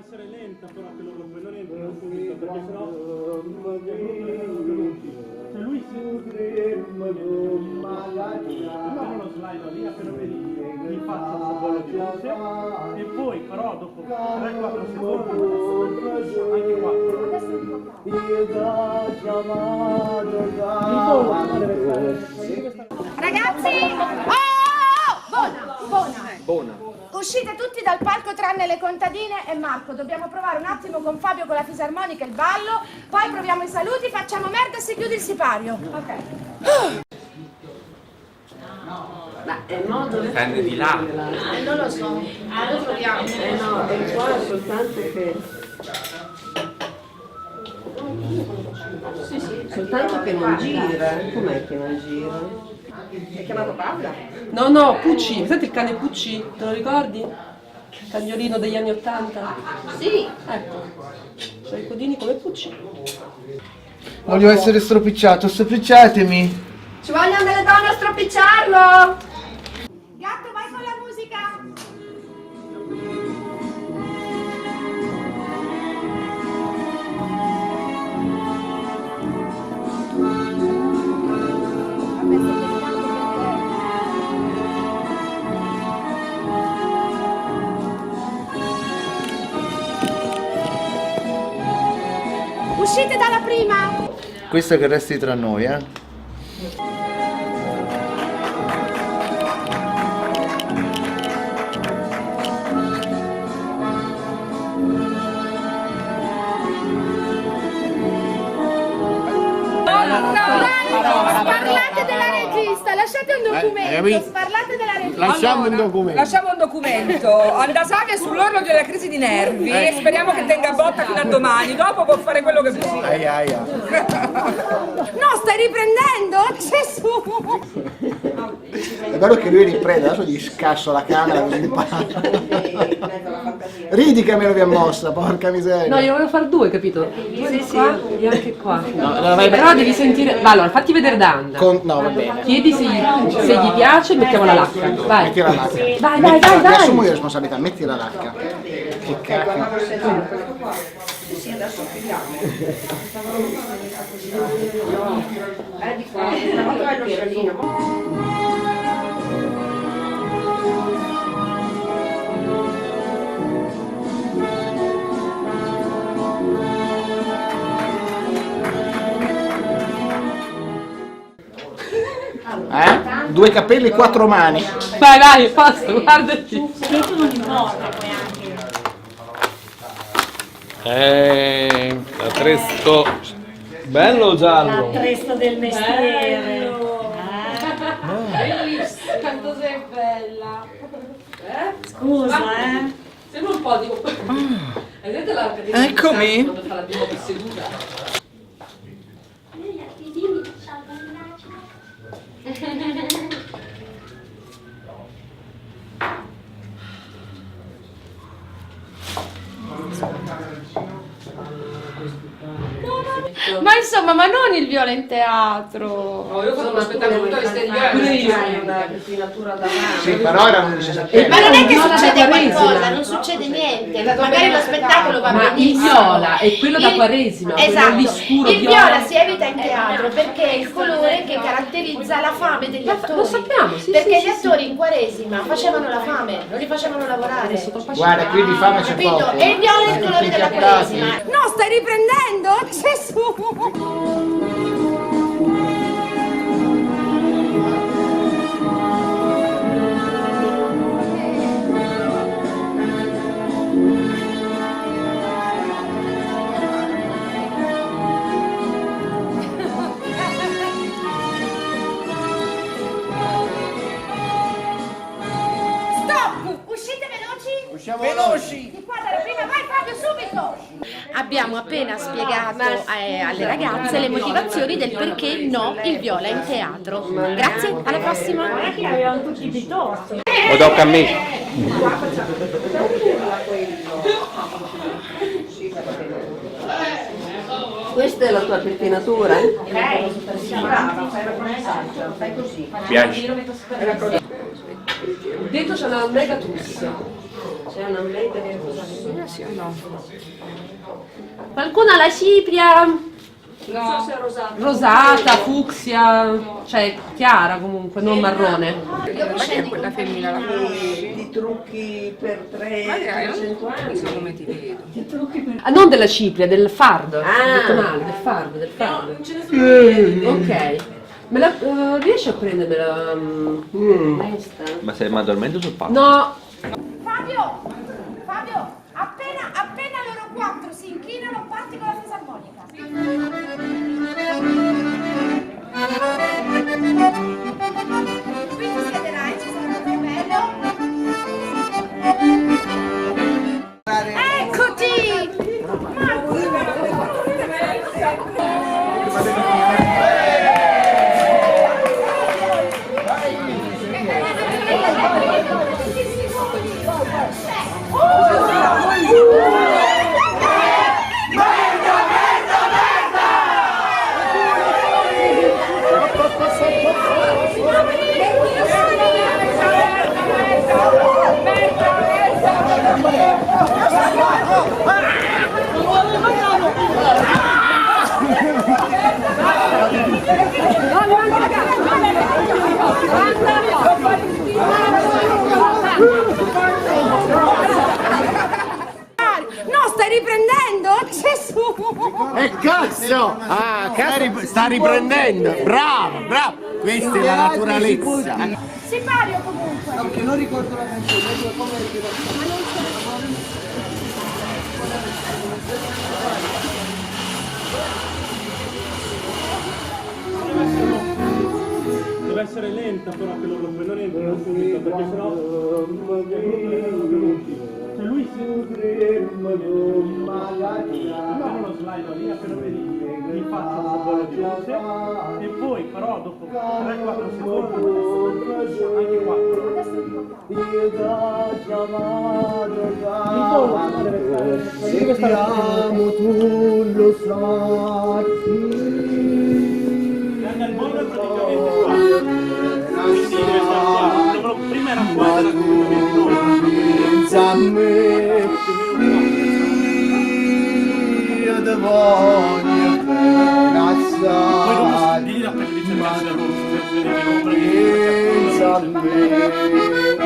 essere lenta, però che loro poi non entrano subito, perché sennò se lui si appena lo slide lì, appena vedi gli faccio un volo di luce e poi però dopo 3-4 secondi anche 4 Ragazzi, Bona. Uscite tutti dal palco tranne le contadine e Marco. Dobbiamo provare un attimo con Fabio con la fisarmonica il ballo, poi proviamo i saluti, facciamo merda e si chiude il sipario. Ok. Ma è modo Dipende di là. Non lo so. Lo proviamo. No, è qua soltanto che... Sì, soltanto che non gira. Com'è che non gira? Hai chiamato Paola? No, Pucci, senti il cane Pucci, te lo ricordi? Cagnolino degli anni '80? Sì. Ecco, sono i codini come Pucci. Voglio essere stropicciato, stropicciatemi! Ci vogliono delle donne a stropicciarlo! Gatto, vai con la musica! Uscite dalla prima! Questa che resti tra noi, Parlate della regista, lasciate un documento, parlate della regista. Lasciamo un documento. Lasciamo un documento. Andasaka è sull'orlo della crisi di nervi e speriamo che tenga botta fino a domani. Dopo può fare quello che vuole. Aia. No, stai riprendendo? Gesù! È bello che lui riprende, adesso gli scasso la camera così impara. Ridi che me lo vi mossa, porca miseria. No, io volevo fare due, capito? Due qua e anche qua. No, vai Però devi sentire... Va, allora, fatti vedere Danda. no, va bene. Chiedi se gli piace e mettiamo la lacca. Vai. Metti la lacca. Vai. Mi assumo io responsabilità, metti la lacca. Che cacchio. Di qua, una volta vai lo scalino. Due capelli, quattro mani. Vai, basta, guardaci. L'atresto bello o giallo? L'atresto del mestiere. Quanto sei bella. Scusa, Sembra un po' di... Hai detto l'Accademia? Eccomi. Quando fa la prima seduta. Ma insomma, ma non il viola in teatro! No, io ho fatto uno spettacolo tutta l'esteriore. Una pettinatura davanti. Sì, però era un 17. Ma non è che No, la succede Quaresima. qualcosa, non succede niente. Magari lo spettacolo va Ma il benissimo. viola è quello da Quaresima, Esatto. quello lì scuro Il viola. viola si evita in teatro perché è il colore che caratterizza la fame degli attori. Lo sappiamo, sì, perché sì, gli sì, attori in Quaresima facevano la fame, non li facevano lavorare. Guarda, qui di fame c'è Capito? poco. E il viola è il colore della Impiattati. Quaresima. No, stai riprendendo? Gesù! Veloci! Di qua dalla prima, vai Fabio, subito! Abbiamo appena spiegato alle ragazze le motivazioni del perché no il viola in teatro. Grazie, alla prossima! avevano tutti di torto. O tocca a me? Questa è la tua pettinatura? Brava, fai la messaggio, fai così. Piace. Dentro c'è una mega trussa. c'è una meta che Qualcuno ha la cipria? no, se è rosato. Rosata, fucsia, cioè chiara comunque, non marrone. Ma che è quella femmina là? Di trucchi per 300 anni. Non so come ti vedo. Ah, non della cipria, del fardo, del tonale, del fardo. Ok. Me la, riesci a prendermela? Questa? Ma sei maggiormente sul palco? No. Fabio, appena loro quattro si inchinano, parti con la fisarmonica. Qui ti siederai, ci sarà un bello. Eccoti! No, stai riprendendo? Gesù! E cazzo! Ah, sta riprendendo! Brava, brava! Questa è la naturalezza! Sipario comunque! No, perché non ricordo la canzone, come Deve essere lenta però che loro due non entrano subito, perché sennò cioè lui si appena lo slide lì, appena vedi gli faccio un volo chiuse e poi però dopo 3-4 secondi anche 4 il volo deve stare tu lo sai. nel mondo è praticamente qua, quindi deve stare qua. Prima era qua, era praticamente noi. Pensa a me, io ti voglio bene Poi dopo assai. digli da perché dice il cazzo del rosso, se vedi che compra Pensa a me,